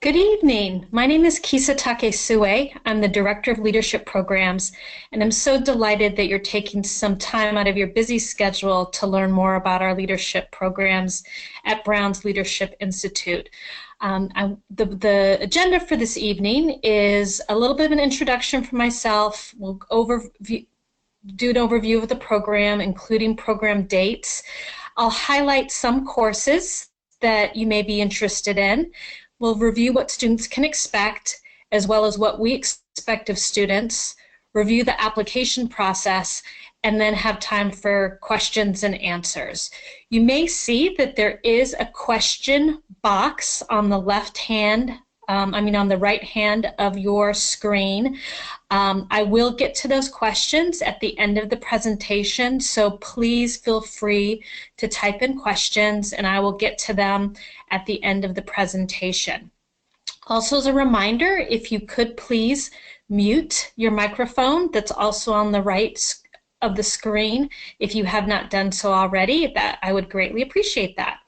Good evening. My name is Kisa Takesue. I'm the Director of Leadership Programs, and I'm so delighted that you're taking some time out of your busy schedule to learn more about our leadership programs at Brown's Leadership Institute. The agenda for this evening is a little bit of an introduction for myself. We'll do an overview of the program, including program dates. I'll highlight some courses that you may be interested in. We'll review what students can expect, as well as what we expect of students, review the application process, and then have time for questions and answers. You may see that there is a question box on the on the right hand of your screen. I will get to those questions at the end of the presentation, so please feel free to type in questions and I will get to them at the end of the presentation. Also, as a reminder, if you could please mute your microphone that's also on the right of the screen if you have not done so already, that I would greatly appreciate that.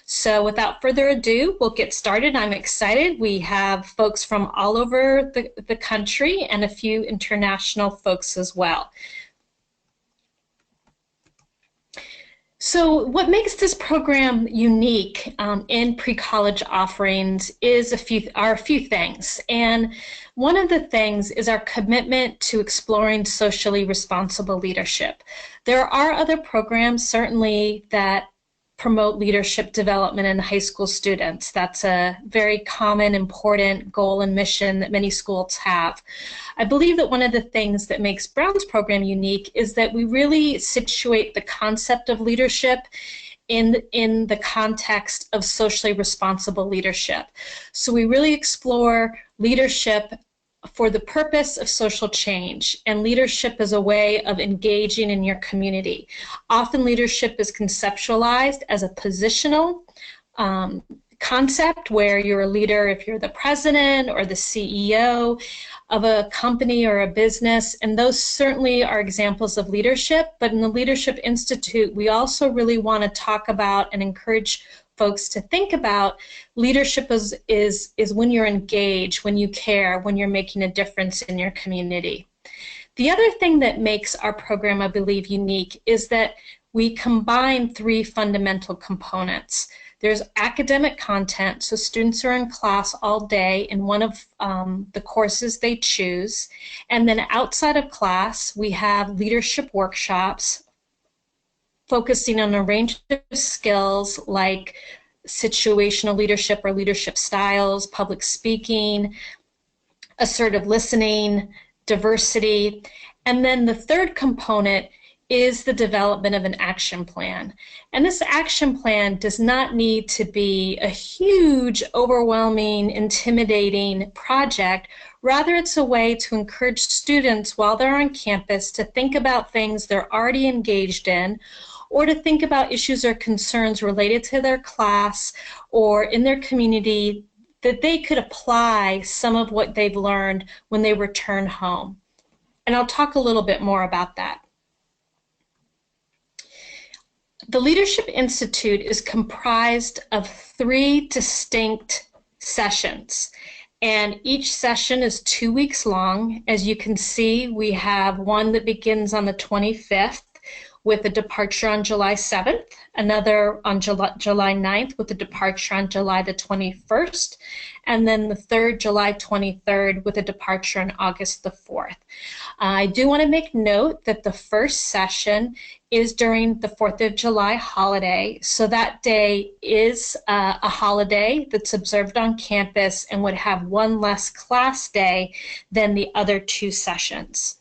So without further ado, we'll get started. I'm excited. We have folks from all over the country and a few international folks as well. So what makes this program unique in pre-college offerings is a few things. And one of the things is our commitment to exploring socially responsible leadership. There are other programs certainly that promote leadership development in high school students. That's a very common, important goal and mission that many schools have. I believe that one of the things that makes Brown's program unique is that we really situate the concept of leadership in the context of socially responsible leadership. So we really explore leadership for the purpose of social change, and leadership is a way of engaging in your community. Often leadership is conceptualized as a positional concept where you're a leader if you're the president or the CEO of a company or a business, and those certainly are examples of leadership. But in the Leadership Institute, we also really want to talk about and encourage folks to think about leadership is when you're engaged, when you care, when you're making a difference in your community. The other thing that makes our program, I believe, unique is that we combine three fundamental components. There's academic content, so students are in class all day in one of the courses they choose. And then outside of class, we have leadership workshops focusing on a range of skills like situational leadership or leadership styles, public speaking, assertive listening, diversity. And then the third component is the development of an action plan. And this action plan does not need to be a huge, overwhelming, intimidating project. Rather, it's a way to encourage students while they're on campus to think about things they're already engaged in, or to think about issues or concerns related to their class or in their community that they could apply some of what they've learned when they return home. And I'll talk a little bit more about that. The Leadership Institute is comprised of 3 distinct sessions, and each session is 2 weeks long. As you can see, we have one that begins on the 25th with a departure on July 7th, another on July 9th with a departure on July the 21st, and then the third, July 23rd, with a departure on August the 4th. I do want to make note that the first session is during the 4th of July holiday, so that day is a holiday that's observed on campus and would have one less class day than the other 2 sessions.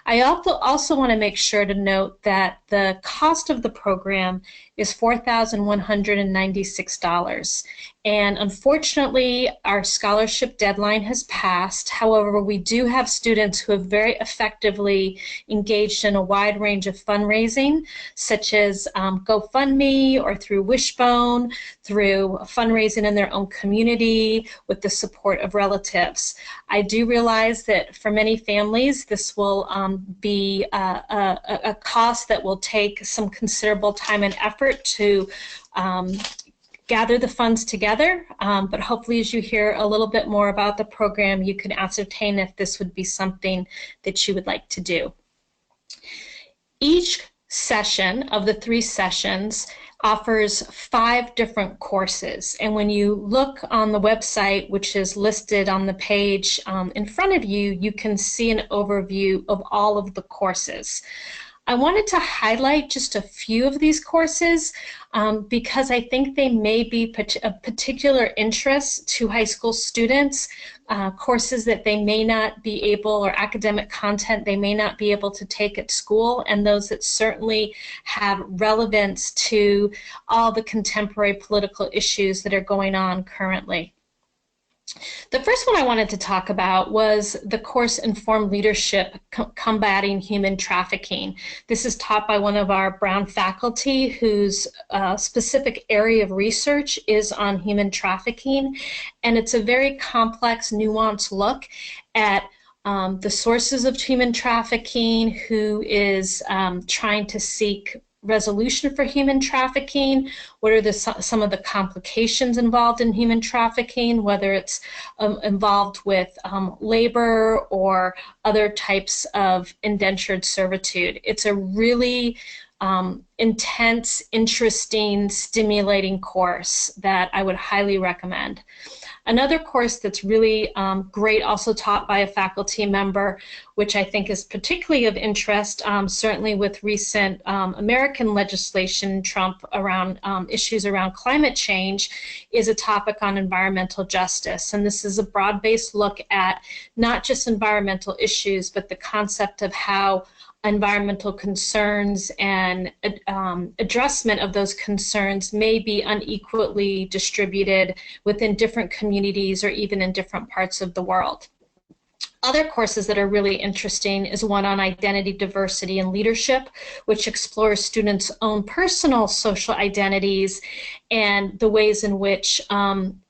I also want to make sure to note that the cost of the program is $4,196. And unfortunately, our scholarship deadline has passed. However, we do have students who have very effectively engaged in a wide range of fundraising, such as GoFundMe or through Wishbone, through fundraising in their own community with the support of relatives. I do realize that for many families, this will be a cost that will take some considerable time and effort to gather the funds together, but hopefully as you hear a little bit more about the program, you can ascertain if this would be something that you would like to do. Each session of the 3 sessions offers 5 different courses, and when you look on the website, which is listed on the page in front of you, you can see an overview of all of the courses. I wanted to highlight just a few of these courses because I think they may be of particular interest to high school students, courses that they may not be able, or academic content they may not be able to take at school, and those that certainly have relevance to all the contemporary political issues that are going on currently. The first one I wanted to talk about was the course Informed Leadership, Combating Human Trafficking. This is taught by one of our Brown faculty whose specific area of research is on human trafficking, and it's a very complex, nuanced look at the sources of human trafficking, who is trying to seek resolution for human trafficking, what are some of the complications involved in human trafficking, whether it's involved with labor or other types of indentured servitude. It's a really intense, interesting, stimulating course that I would highly recommend. Another course that's really great, also taught by a faculty member, which I think is particularly of interest, certainly with recent American legislation, Trump, around issues around climate change, is a topic on environmental justice. And this is a broad-based look at not just environmental issues, but the concept of how environmental concerns and addressment of those concerns may be unequally distributed within different communities or even in different parts of the world. Other courses that are really interesting is one on identity, diversity, and leadership, which explores students' own personal social identities and the ways in which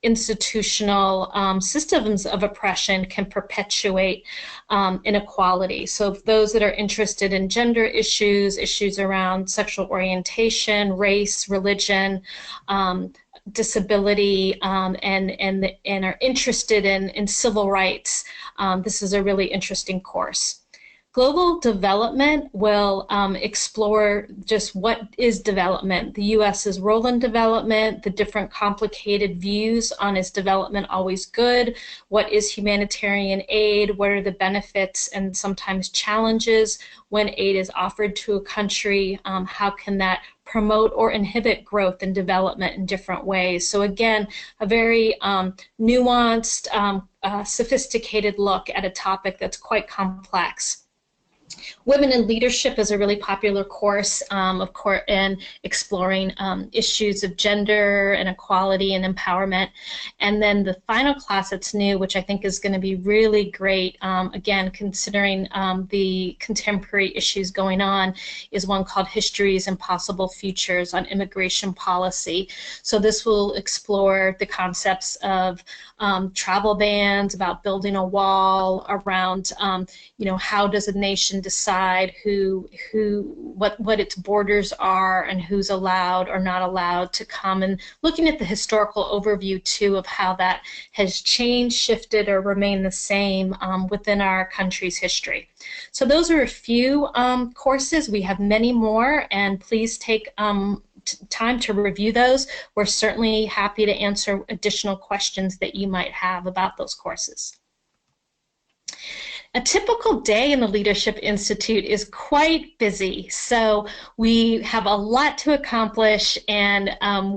institutional systems of oppression can perpetuate inequality. So those that are interested in gender issues, issues around sexual orientation, race, religion, disability, and are interested in civil rights, this is a really interesting course. Global development will explore just what is development, the U.S.'s role in development, the different complicated views on is development always good, what is humanitarian aid, what are the benefits and sometimes challenges when aid is offered to a country, how can that promote or inhibit growth and development in different ways. So again, a very nuanced, sophisticated look at a topic that's quite complex. Women in Leadership is a really popular course, in exploring issues of gender and equality and empowerment. And then the final class that's new, which I think is going to be really great, again, considering the contemporary issues going on, is one called Histories and Possible Futures on Immigration Policy. So this will explore the concepts of travel bans, about building a wall, around how does a nation decide what its borders are and who's allowed or not allowed to come, and looking at the historical overview too of how that has changed, shifted, or remained the same within our country's history. So those are a few courses. We have many more, and please take time to review those. We're certainly happy to answer additional questions that you might have about those courses. A typical day in the Leadership Institute is quite busy, so we have a lot to accomplish, and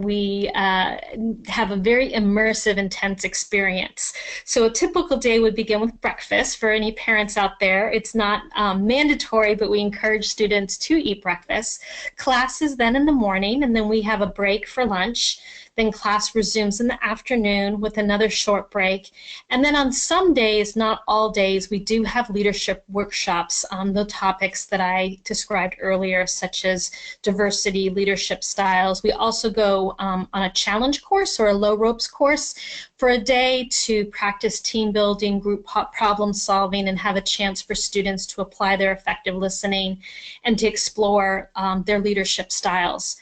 we have a very immersive, intense experience. So a typical day would begin with breakfast. For any parents out there, it's not mandatory, but we encourage students to eat breakfast. Class is then in the morning, and then we have a break for lunch. Then class resumes in the afternoon with another short break. And then on some days, not all days, we do have leadership workshops on the topics that I described earlier, such as diversity, leadership styles. We also go on a challenge course or a low ropes course for a day to practice team building, group problem solving, and have a chance for students to apply their effective listening and to explore their leadership styles.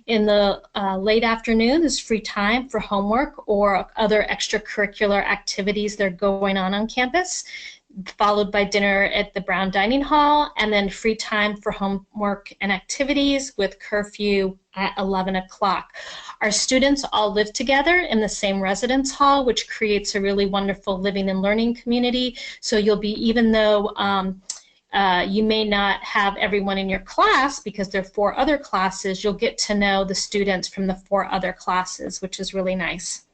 In the late afternoon is free time for homework or other extracurricular activities that are going on campus, followed by dinner at the Brown Dining Hall, and then free time for homework and activities with curfew at 11 o'clock. Our students all live together in the same residence hall, which creates a really wonderful living and learning community. So you'll be, even though you may not have everyone in your class because there are 4 other classes, you'll get to know the students from the 4 other classes, which is really nice.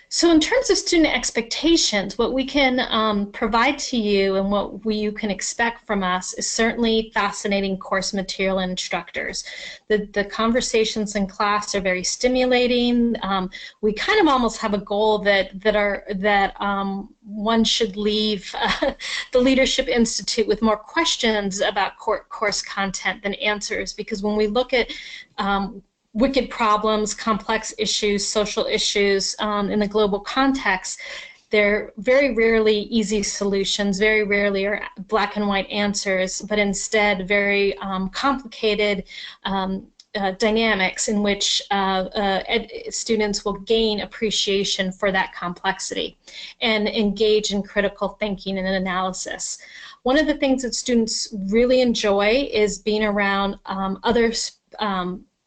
So in terms of student expectations, what we can provide to you and what you can expect from us is certainly fascinating course material and instructors. The conversations in class are very stimulating. We kind of almost have a goal that one should leave the Leadership Institute with more questions about course content than answers, because when we look at wicked problems, complex issues, social issues in the global context, they're very rarely easy solutions, very rarely are black and white answers, but instead very complicated dynamics in which students will gain appreciation for that complexity and engage in critical thinking and analysis. One of the things that students really enjoy is being around other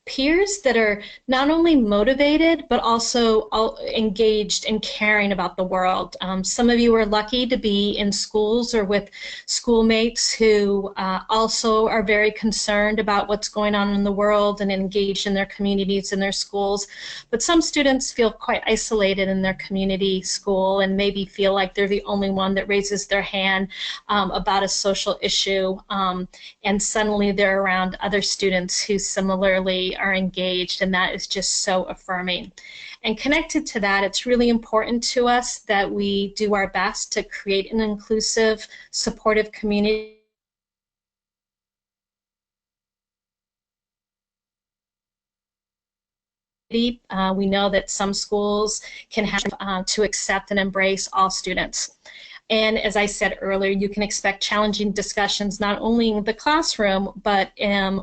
peers that are not only motivated but also engaged and caring about the world. Some of you are lucky to be in schools or with schoolmates who also are very concerned about what's going on in the world and engaged in their communities and their schools. But some students feel quite isolated in their community school and maybe feel like they're the only one that raises their hand about a social issue, and suddenly they're around other students who similarly are engaged, and that is just so affirming. And connected to that, it's really important to us that we do our best to create an inclusive, supportive community. We know that some schools can have to accept and embrace all students. And as I said earlier, you can expect challenging discussions not only in the classroom, but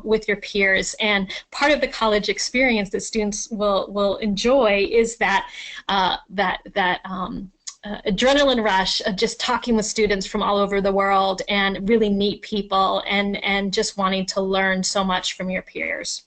with your peers. And part of the college experience that students will enjoy is that adrenaline rush of just talking with students from all over the world and really neat people, and just wanting to learn so much from your peers.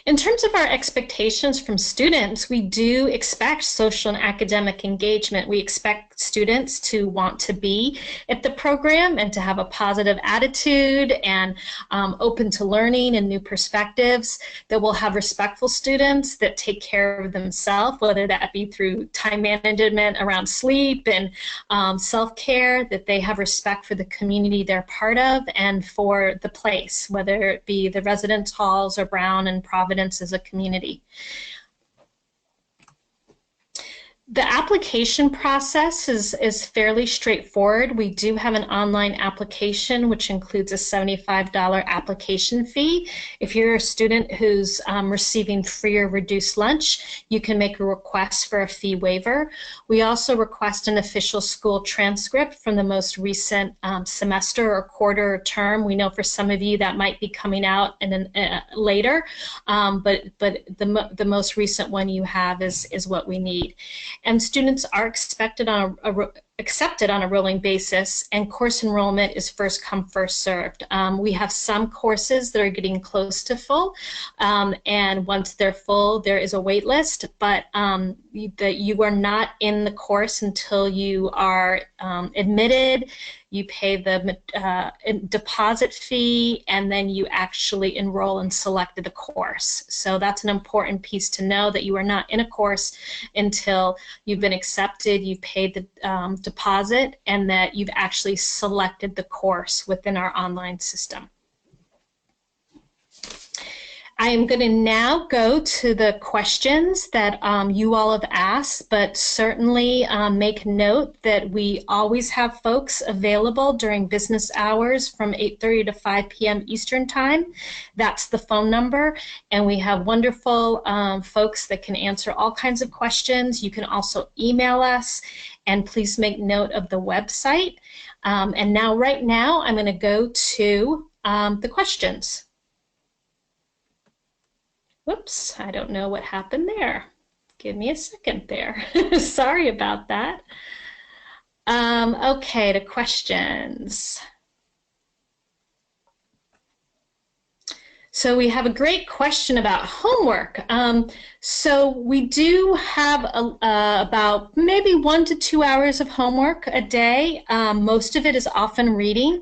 In terms of our expectations from students, we do expect social and academic engagement. We expect students to want to be at the program and to have a positive attitude and open to learning and new perspectives, that we'll have respectful students that take care of themselves, whether that be through time management around sleep and self-care, that they have respect for the community they're part of and for the place, whether it be the residence halls or Brown and Providence as a community. The application process is fairly straightforward. We do have an online application which includes a $75 application fee. If you're a student who's receiving free or reduced lunch, you can make a request for a fee waiver. We also request an official school transcript from the most recent semester or quarter or term. We know for some of you that might be coming out later, but the most recent one you have is what we need. And students are accepted on a rolling basis, and course enrollment is first come, first served. We have some courses that are getting close to full, and once they're full, there is a wait list, but you are not in the course until you are admitted. You pay the deposit fee, and then you actually enroll and select the course. So that's an important piece to know, that you are not in a course until you've been accepted, you've paid the deposit, and that you've actually selected the course within our online system. I am going to now go to the questions that you all have asked, but certainly make note that we always have folks available during business hours from 8:30 to 5 p.m. Eastern Time. That's the phone number, and we have wonderful folks that can answer all kinds of questions. You can also email us, and please make note of the website. And now, right now, I'm going to go to the questions. Whoops, I don't know what happened there. Give me a second there. Sorry about that. Okay, to questions. So we have a great question about homework. So we do have about maybe 1 to 2 hours of homework a day. Most of it is often reading.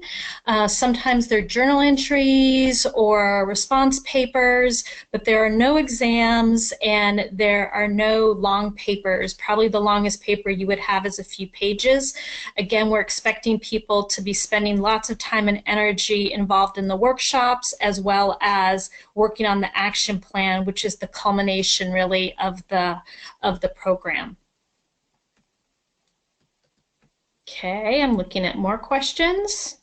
Sometimes they're journal entries or response papers, but there are no exams and there are no long papers. Probably the longest paper you would have is a few pages. Again, we're expecting people to be spending lots of time and energy involved in the workshops, as well as working on the action plan, which is the culmination really of the program. Okay, I'm looking at more questions.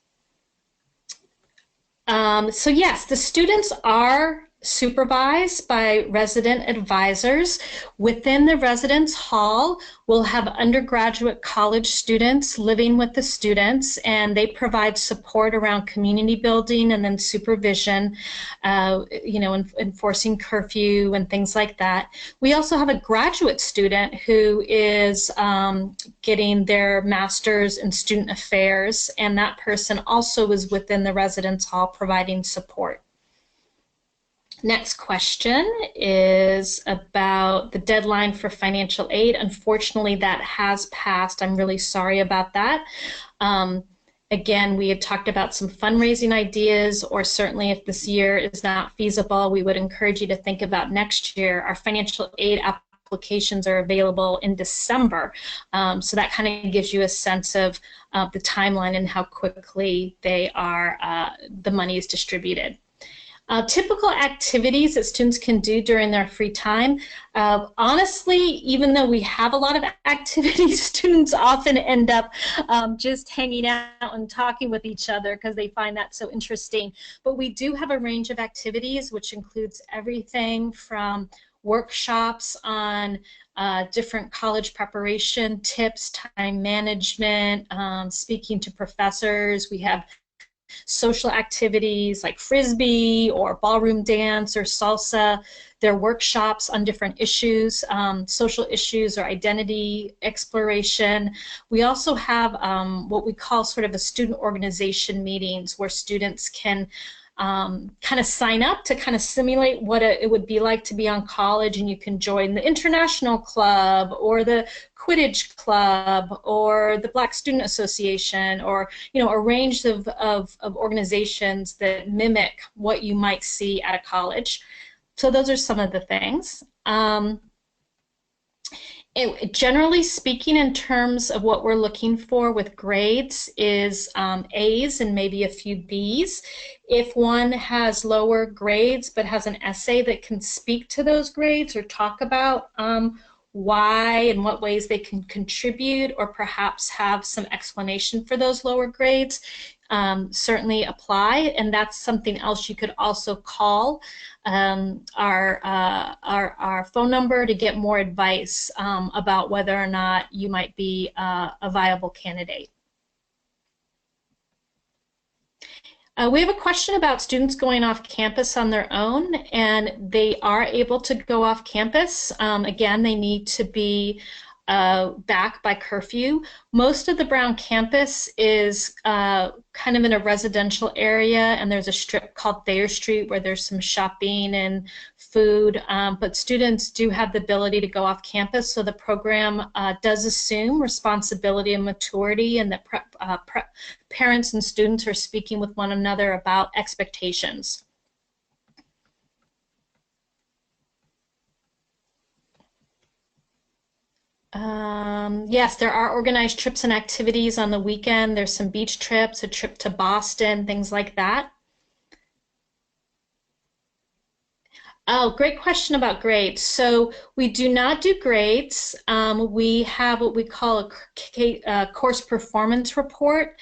So yes, the students are supervised by resident advisors. Within the residence hall, we'll have undergraduate college students living with the students, and they provide support around community building and then supervision, enforcing curfew and things like that. We also have a graduate student who is getting their master's in student affairs, and that person also is within the residence hall providing support. Next question is about the deadline for financial aid. Unfortunately, that has passed. I'm really sorry about that. Again, we had talked about some fundraising ideas, or certainly if this year is not feasible, we would encourage you to think about next year. Our financial aid applications are available in December, so that kind of gives you a sense of the timeline and how quickly they are, the money is distributed. Typical activities that students can do during their free time. Honestly, even though we have a lot of activities, students often end up just hanging out and talking with each other because they find that so interesting. But we do have a range of activities, which includes everything from workshops on different college preparation tips, time management, speaking to professors. We have social activities like frisbee or ballroom dance or salsa. There are workshops on different issues, social issues or identity exploration. We also have what we call sort of a student organization meetings, where students can kind of sign up to kind of simulate what it would be like to be on college, and you can join the international club or the Quidditch club or the Black Student Association, or a range of organizations that mimic what you might see at a college. So those are some of the things. Generally speaking, in terms of what we're looking for with grades, is A's and maybe a few B's. If one has lower grades but has an essay that can speak to those grades or talk about why and what ways they can contribute, or perhaps have some explanation for those lower grades, certainly apply. And that's something else you could also call our phone number to get more advice about whether or not you might be a viable candidate. We have a question about students going off campus on their own, and they are able to go off campus. Again, they need to be back by curfew. Most of the Brown campus is kind of in a residential area, and there's a strip called Thayer Street where there's some shopping and food, but students do have the ability to go off campus, so the program does assume responsibility and maturity, and that parents and students are speaking with one another about expectations. Yes, there are organized trips and activities on the weekend. There's some beach trips, a trip to Boston, things like that. Oh, great question about grades. So we do not do grades. We have what we call a course performance report,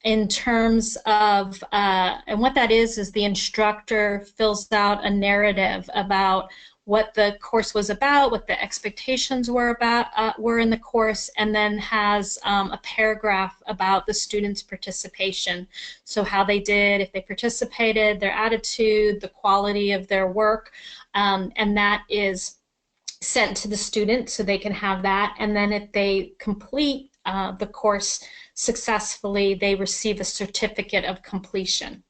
in terms of, and what that is the instructor fills out a narrative about what the course was about, what the expectations were in the course, and then has a paragraph about the students' participation. So how they did, if they participated, their attitude, the quality of their work, and that is sent to the student so they can have that. And then if they complete the course successfully, they receive a certificate of completion.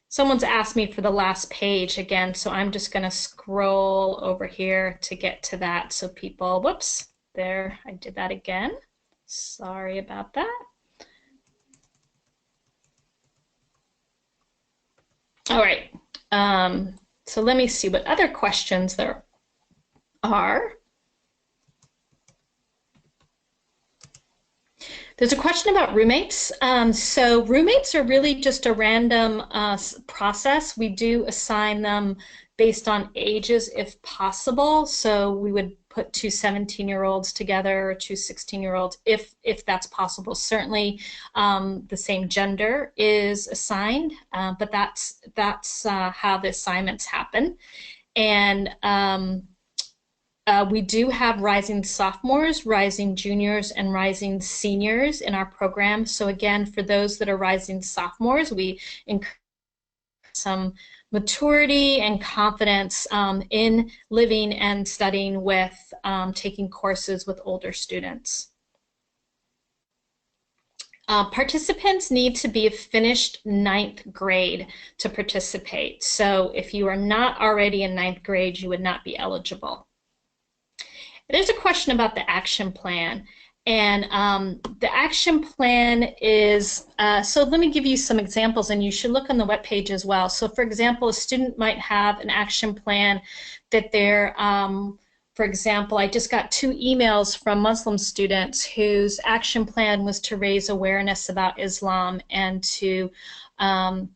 Someone's asked me for the last page again, so I'm just going to scroll over here to get to that so people, whoops, there, I did that again. Sorry about that. All right, so let me see what other questions there are. There's a question about roommates. So roommates are really just a random process. We do assign them based on ages if possible. So we would put two 17-year-olds together or two 16-year-olds if that's possible. Certainly the same gender is assigned, but that's how the assignments happen. And we do have rising sophomores, rising juniors, and rising seniors in our program. So again, for those that are rising sophomores, we encourage some maturity and confidence in living and studying with, taking courses with older students. Participants need to be a finished 9th grade to participate. So if you are not already in 9th grade, you would not be eligible. There's a question about the action plan, and the action plan is, so let me give you some examples, and you should look on the webpage as well. So for example, a student might have an action plan that they're, for example, I just got 2 emails from Muslim students whose action plan was to raise awareness about Islam and to kind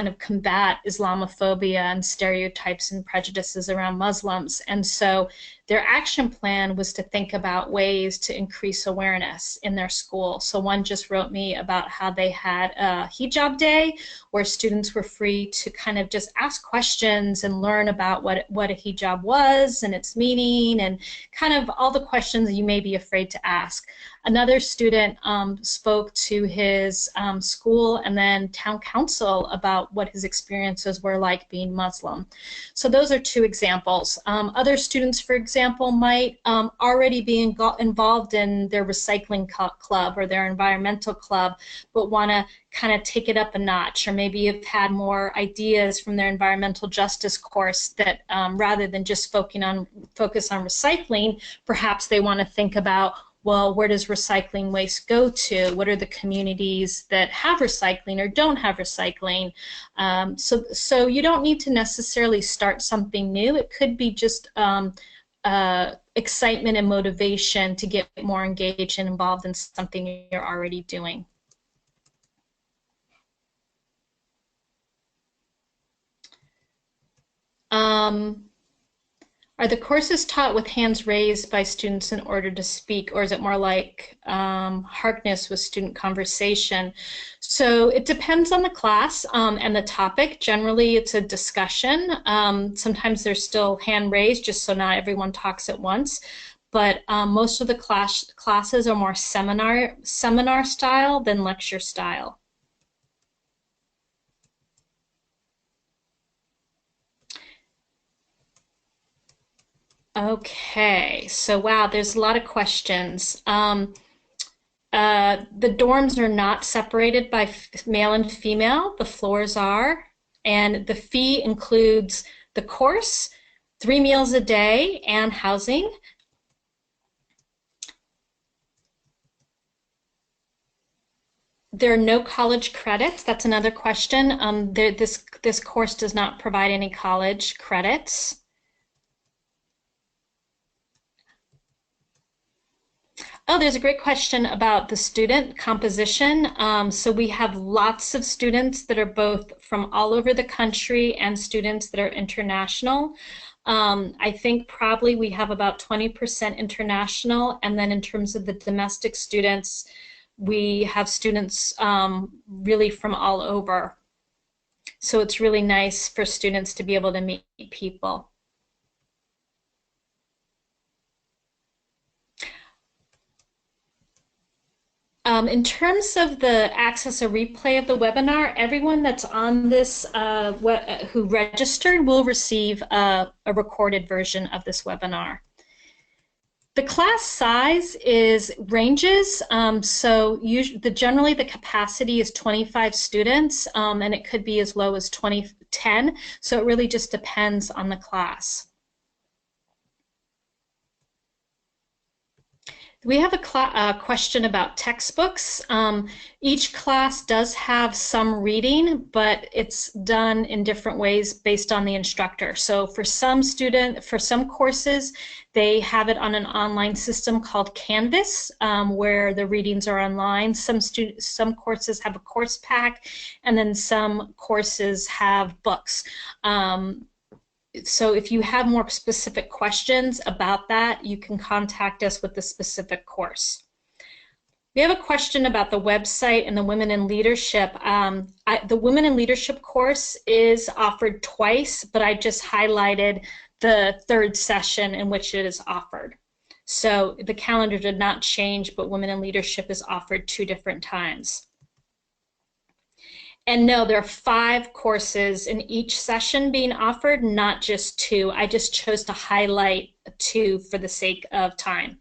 of combat Islamophobia and stereotypes and prejudices around Muslims. And so their action plan was to think about ways to increase awareness in their school. So one just wrote me about how they had a hijab day where students were free to kind of just ask questions and learn about what a hijab was and its meaning and kind of all the questions you may be afraid to ask. Another student spoke to his school and then town council about what his experiences were like being Muslim. So those are 2 examples. Other students, for example, might already be involved in their recycling club or their environmental club, but want to kind of take it up a notch, or maybe have had more ideas from their environmental justice course that rather than just focus on recycling, perhaps they want to think about, well, where does recycling waste go to? What are the communities that have recycling or don't have recycling? So you don't need to necessarily start something new. It could be just excitement and motivation to get more engaged and involved in something you're already doing. Are the courses taught with hands raised by students in order to speak, or is it more like Harkness with student conversation? So it depends on the class and the topic. Generally, it's a discussion. Sometimes there's still hand raised, just so not everyone talks at once. But most of the classes are more seminar style than lecture style. Okay, so wow, there's a lot of questions. The dorms are not separated by male and female. The floors are, and the fee includes the course, 3 meals a day, and housing. There are no college credits. That's another question. This course does not provide any college credits. Oh, there's a great question about the student composition. So we have lots of students that are both from all over the country and students that are international. I think probably we have about 20% international, and then in terms of the domestic students, we have students really from all over. So it's really nice for students to be able to meet people. In terms of the access or replay of the webinar, everyone that's on this who registered will receive a recorded version of this webinar. The class size ranges, so generally the capacity is 25 students, and it could be as low as 10, so it really just depends on the class. We have a question about textbooks. Each class does have some reading, but it's done in different ways based on the instructor. So for some courses, they have it on an online system called Canvas, where the readings are online. Some courses have a course pack, and then some courses have books. So if you have more specific questions about that, you can contact us with the specific course. We have a question about the website and the Women in Leadership. The Women in Leadership course is offered twice, but I just highlighted the third session in which it is offered. So the calendar did not change, but Women in Leadership is offered 2 different times. And no, there are 5 courses in each session being offered, not just 2. I just chose to highlight 2 for the sake of time.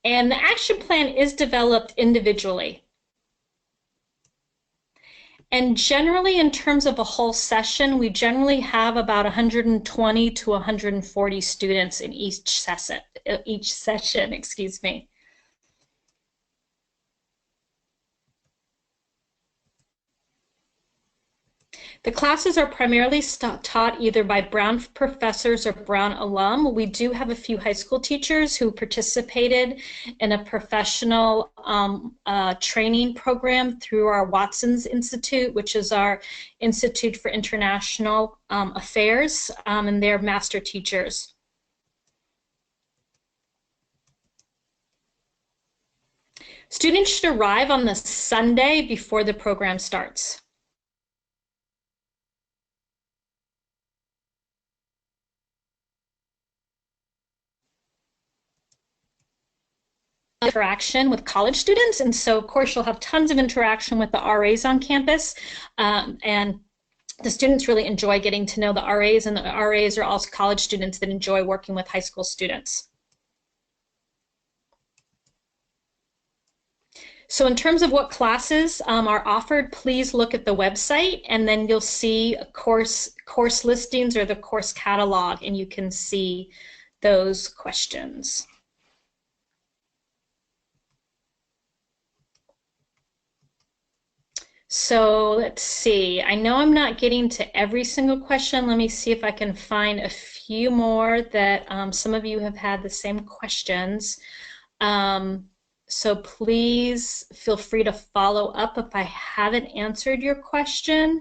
And the action plan is developed individually. And generally, in terms of a whole session, we generally have about 120 to 140 students in each session, excuse me. The classes are primarily taught either by Brown professors or Brown alum. We do have a few high school teachers who participated in a professional training program through our Watson's Institute, which is our Institute for International Affairs, and they're master teachers. Students should arrive on the Sunday before the program starts. Interaction with college students, and so of course you'll have tons of interaction with the RAs on campus, and the students really enjoy getting to know the RAs, and the RAs are also college students that enjoy working with high school students. So in terms of what classes are offered, please look at the website, and then you'll see course listings or the course catalog, and you can see those questions. So let's see, I know I'm not getting to every single question. Let me see if I can find a few more that some of you have had the same questions. So please feel free to follow up if I haven't answered your question.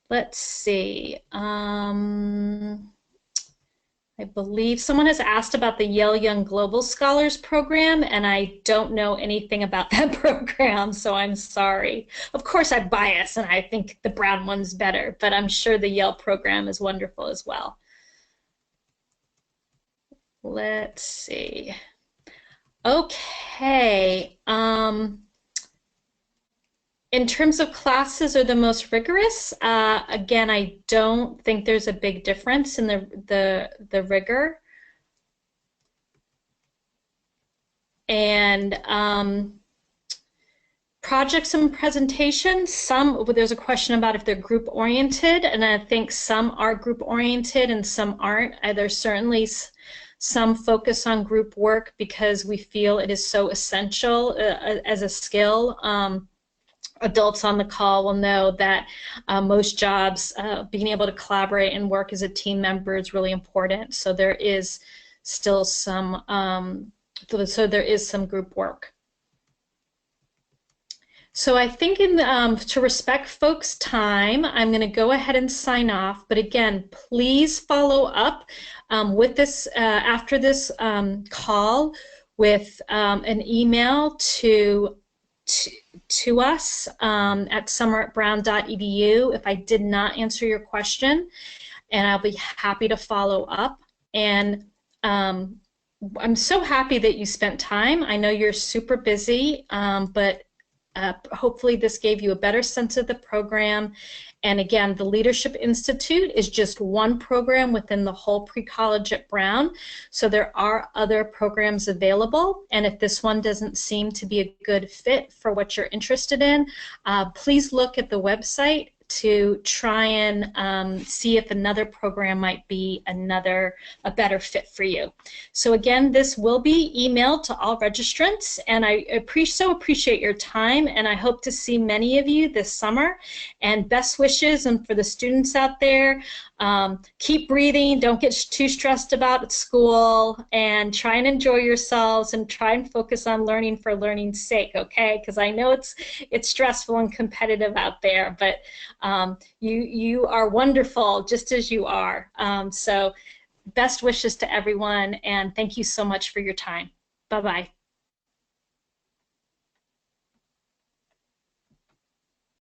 Let's see. I believe someone has asked about the Yale Young Global Scholars Program, and I don't know anything about that program, so I'm sorry. Of course, I bias, and I think the Brown one's better, but I'm sure the Yale program is wonderful as well. Let's see. Okay. In terms of classes are the most rigorous, again, I don't think there's a big difference in the rigor. And projects and presentations, there's a question about if they're group oriented, and I think some are group oriented and some aren't. There's certainly some focus on group work because we feel it is so essential as a skill. Adults on the call will know that most jobs, being able to collaborate and work as a team member is really important. So there is still some, there is some group work. So I think to respect folks' time, I'm going to go ahead and sign off. But again, please follow up with this after this call with an email to to us at summer@brown.edu if I did not answer your question, and I'll be happy to follow up. And I'm so happy that you spent time. I know you're super busy, but hopefully this gave you a better sense of the program. And again, the Leadership Institute is just one program within the whole pre-college at Brown. So there are other programs available. And if this one doesn't seem to be a good fit for what you're interested in, please look at the website to try and see if another program might be a better fit for you. So again, this will be emailed to all registrants, and I so appreciate your time, and I hope to see many of you this summer. And best wishes, and for the students out there, keep breathing, don't get too stressed about school, and try and enjoy yourselves, and try and focus on learning for learning's sake, okay? Because I know it's stressful and competitive out there, but you are wonderful just as you are. So best wishes to everyone, and thank you so much for your time. Bye-bye.